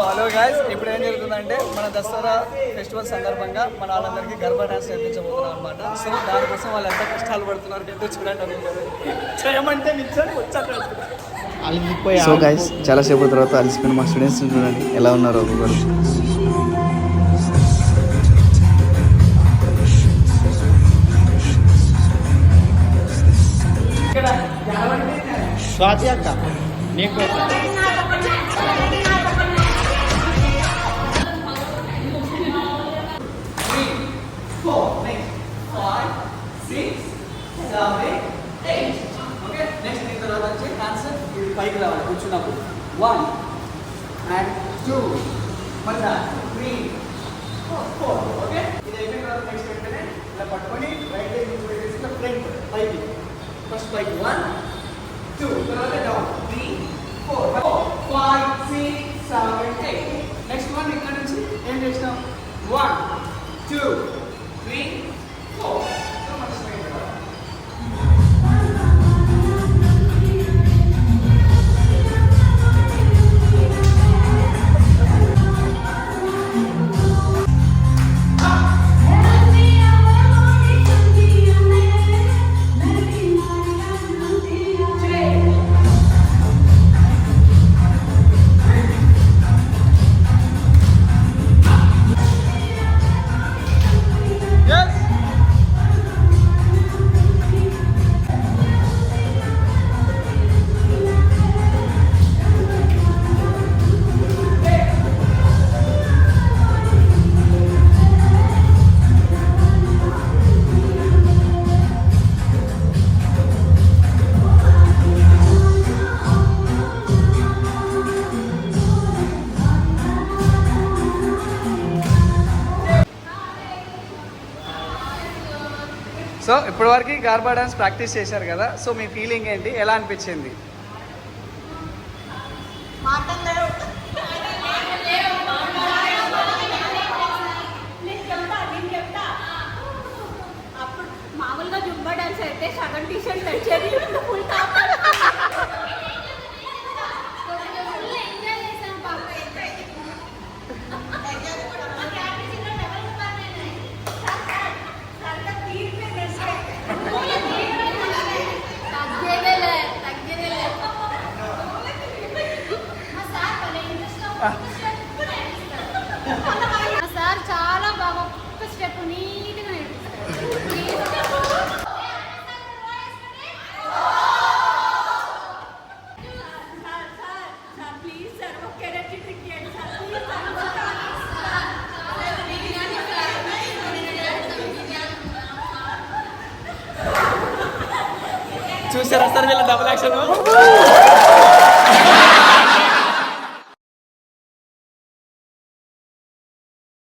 Hello guys, ఇప్పుడు ఏం జరుగుతుందంటే మన దసరా ఫెస్టివల్ సందర్భంగా మన వాళ్ళందరికీ గర్భా డాన్స్ నేర్పించబోతున్నాం అనమాట. సో దానికోసం వాళ్ళు ఎంత కష్టాలు పడుతున్నారు ఎంతో చూడండి. చేయమంటే నిచ్చాను వచ్చాక. సో గైస్, చాలాసేపు తర్వాత అలసిపోయిన మా స్టూడెంట్స్ చూడండి ఎలా ఉన్నారు ఒక్కొక్కరు. స్వాతి అక్క నీకు 1 and 2 మళ్ళా 3 4 ఓకే. ఇది అయిపోయిన తర్వాత నెక్స్ట్ వెంటనే ఇలా పట్టుకొని రైట్ లెగ్ ముందు పెట్టేసి ఇలా ఫ్రంట్ పైకి ఫస్ట్ పైకి 1 2 తర్వాత డౌన్ 3 4 5 6 7 8. నెక్స్ట్ వన్ ఇక్కడ నుంచి ఏం చేస్తాం 1 2 3 4. సో మన స్ట్రైట్ సో ఇప్పటివరకు గార్బా డాన్స్ ప్రాక్టీస్ చేశారు కదా, సో మీ ఫీలింగ్ ఏంటి, ఎలా అనిపించింది? అప్పుడు మామూలుగా జుంబా డాన్స్ అయితే సగం టీషర్ట్ తెచ్చేది ఫుల్ టాప్ సార్ చాలా బాగా ఒక్క స్టెప్ నీట్గా ప్లీజ్ సార్ ఒక్క ట్రిక్ చేయండి సార్. చూసారా సార్ వీళ్ళ డబుల్ యాక్షన్.